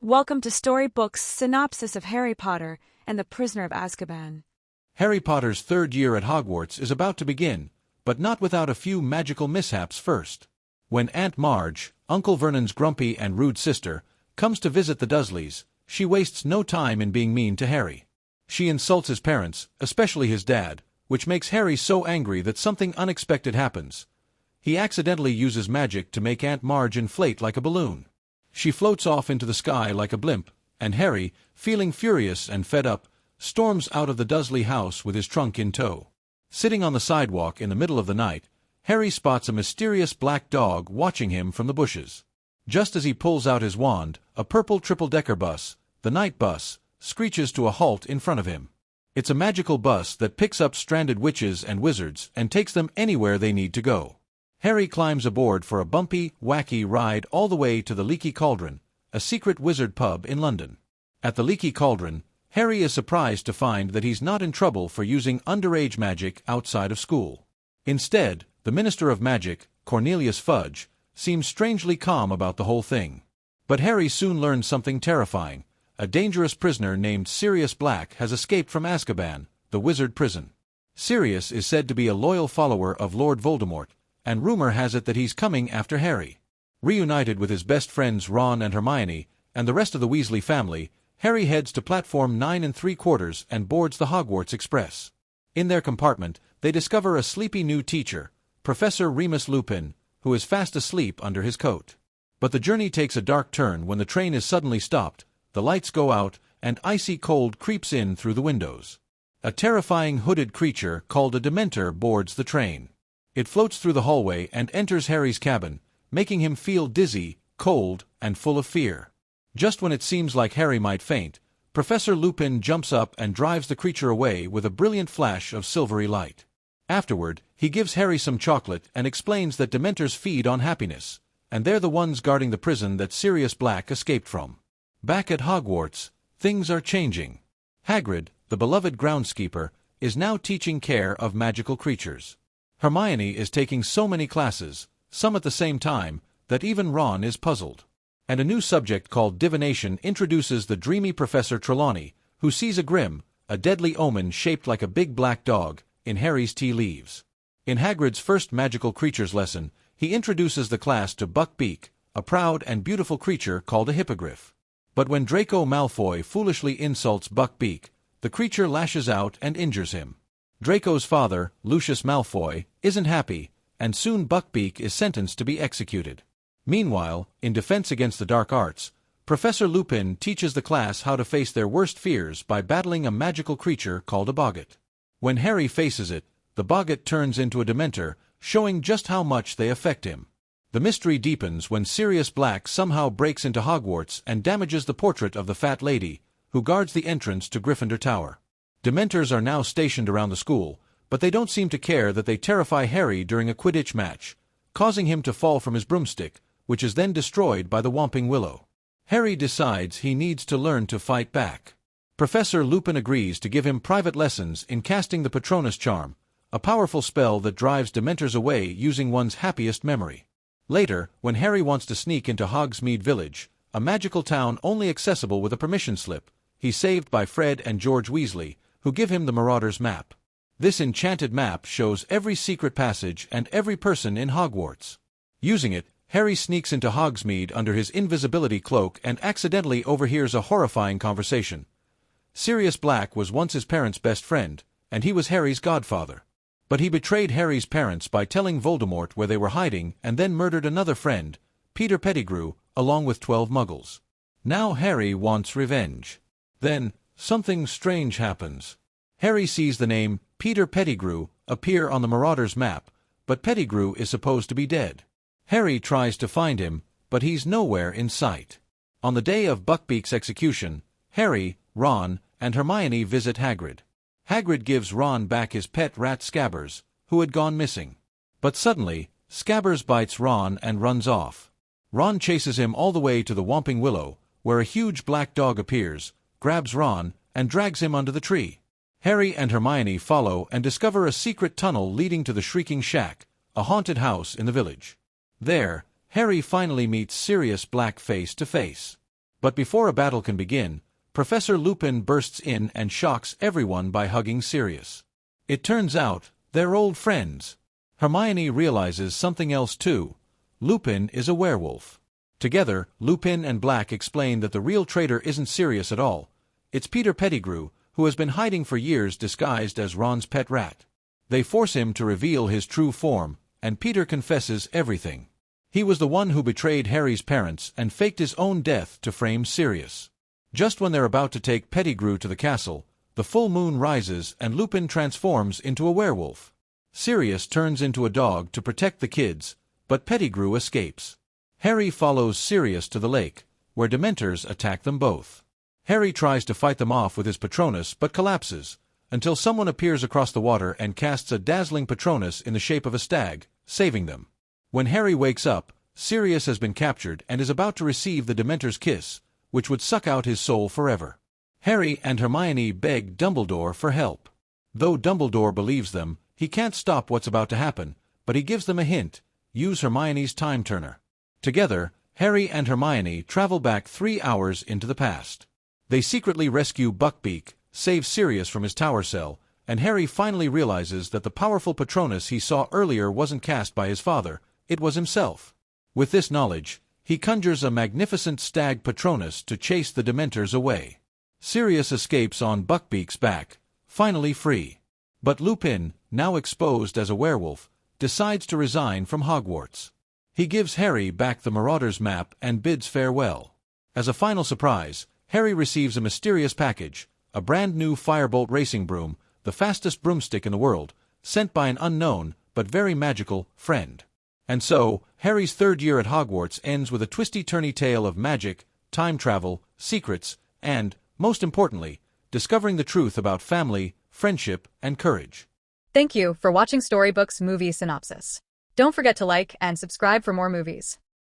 Welcome to Storybook's Synopsis of Harry Potter and the Prisoner of Azkaban. Harry Potter's third year at Hogwarts is about to begin, but not without a few magical mishaps first. When Aunt Marge, Uncle Vernon's grumpy and rude sister, comes to visit the Dursleys, she wastes no time in being mean to Harry. She insults his parents, especially his dad, which makes Harry so angry that something unexpected happens. He accidentally uses magic to make Aunt Marge inflate like a balloon. She floats off into the sky like a blimp, and Harry, feeling furious and fed up, storms out of the Dursley house with his trunk in tow. Sitting on the sidewalk in the middle of the night, Harry spots a mysterious black dog watching him from the bushes. Just as he pulls out his wand, a purple triple-decker bus, the night bus, screeches to a halt in front of him. It's a magical bus that picks up stranded witches and wizards and takes them anywhere they need to go. Harry climbs aboard for a bumpy, wacky ride all the way to the Leaky Cauldron, a secret wizard pub in London. At the Leaky Cauldron, Harry is surprised to find that he's not in trouble for using underage magic outside of school. Instead, the Minister of Magic, Cornelius Fudge, seems strangely calm about the whole thing. But Harry soon learns something terrifying. A dangerous prisoner named Sirius Black has escaped from Azkaban, the wizard prison. Sirius is said to be a loyal follower of Lord Voldemort, and rumor has it that he's coming after Harry. Reunited with his best friends Ron and Hermione, and the rest of the Weasley family, Harry heads to platform 9 3/4 and boards the Hogwarts Express. In their compartment, they discover a sleepy new teacher, Professor Remus Lupin, who is fast asleep under his coat. But the journey takes a dark turn when the train is suddenly stopped, the lights go out, and icy cold creeps in through the windows. A terrifying hooded creature called a Dementor boards the train. It floats through the hallway and enters Harry's cabin, making him feel dizzy, cold, and full of fear. Just when it seems like Harry might faint, Professor Lupin jumps up and drives the creature away with a brilliant flash of silvery light. Afterward, he gives Harry some chocolate and explains that Dementors feed on happiness, and they're the ones guarding the prison that Sirius Black escaped from. Back at Hogwarts, things are changing. Hagrid, the beloved groundskeeper, is now teaching care of magical creatures. Hermione is taking so many classes, some at the same time, that even Ron is puzzled. And a new subject called divination introduces the dreamy Professor Trelawney, who sees a grim, a deadly omen shaped like a big black dog, in Harry's tea leaves. In Hagrid's first magical creatures lesson, he introduces the class to Buckbeak, a proud and beautiful creature called a hippogriff. But when Draco Malfoy foolishly insults Buckbeak, the creature lashes out and injures him. Draco's father, Lucius Malfoy, isn't happy, and soon Buckbeak is sentenced to be executed. Meanwhile, in defense against the dark arts, Professor Lupin teaches the class how to face their worst fears by battling a magical creature called a boggart. When Harry faces it, the boggart turns into a Dementor, showing just how much they affect him. The mystery deepens when Sirius Black somehow breaks into Hogwarts and damages the portrait of the fat lady, who guards the entrance to Gryffindor Tower. Dementors are now stationed around the school, but they don't seem to care that they terrify Harry during a quidditch match, causing him to fall from his broomstick, which is then destroyed by the Whomping Willow. Harry decides he needs to learn to fight back. Professor Lupin agrees to give him private lessons in casting the Patronus Charm, a powerful spell that drives Dementors away using one's happiest memory. Later, when Harry wants to sneak into Hogsmeade Village, a magical town only accessible with a permission slip, he's saved by Fred and George Weasley, who give him the Marauder's map. This enchanted map shows every secret passage and every person in Hogwarts. Using it, Harry sneaks into Hogsmeade under his invisibility cloak and accidentally overhears a horrifying conversation. Sirius Black was once his parents' best friend, and he was Harry's godfather. But he betrayed Harry's parents by telling Voldemort where they were hiding and then murdered another friend, Peter Pettigrew, along with 12 muggles. Now Harry wants revenge. Then, something strange happens. Harry sees the name Peter Pettigrew appear on the Marauder's map, but Pettigrew is supposed to be dead. Harry tries to find him, but he's nowhere in sight. On the day of Buckbeak's execution, Harry, Ron, and Hermione visit Hagrid. Hagrid gives Ron back his pet rat Scabbers, who had gone missing. But suddenly, Scabbers bites Ron and runs off. Ron chases him all the way to the Whomping Willow, where a huge black dog appears, grabs Ron, and drags him under the tree. Harry and Hermione follow and discover a secret tunnel leading to the Shrieking Shack, a haunted house in the village. There, Harry finally meets Sirius Black face to face. But before a battle can begin, Professor Lupin bursts in and shocks everyone by hugging Sirius. It turns out, they're old friends. Hermione realizes something else too. Lupin is a werewolf. Together, Lupin and Black explain that the real traitor isn't Sirius at all. It's Peter Pettigrew, who has been hiding for years disguised as Ron's pet rat. They force him to reveal his true form, and Peter confesses everything. He was the one who betrayed Harry's parents and faked his own death to frame Sirius. Just when they're about to take Pettigrew to the castle, the full moon rises and Lupin transforms into a werewolf. Sirius turns into a dog to protect the kids, but Pettigrew escapes. Harry follows Sirius to the lake, where Dementors attack them both. Harry tries to fight them off with his Patronus but collapses, until someone appears across the water and casts a dazzling Patronus in the shape of a stag, saving them. When Harry wakes up, Sirius has been captured and is about to receive the Dementor's kiss, which would suck out his soul forever. Harry and Hermione beg Dumbledore for help. Though Dumbledore believes them, he can't stop what's about to happen, but he gives them a hint: use Hermione's time turner. Together, Harry and Hermione travel back 3 hours into the past. They secretly rescue Buckbeak, save Sirius from his tower cell, and Harry finally realizes that the powerful Patronus he saw earlier wasn't cast by his father, it was himself. With this knowledge, he conjures a magnificent stag Patronus to chase the Dementors away. Sirius escapes on Buckbeak's back, finally free. But Lupin, now exposed as a werewolf, decides to resign from Hogwarts. He gives Harry back the Marauder's map and bids farewell. As a final surprise, Harry receives a mysterious package, a brand new Firebolt racing broom, the fastest broomstick in the world, sent by an unknown, but very magical, friend. And so, Harry's third year at Hogwarts ends with a twisty-turny tale of magic, time travel, secrets, and, most importantly, discovering the truth about family, friendship, and courage. Thank you for watching Storybooks Movie Synopsis. Don't forget to like and subscribe for more movies.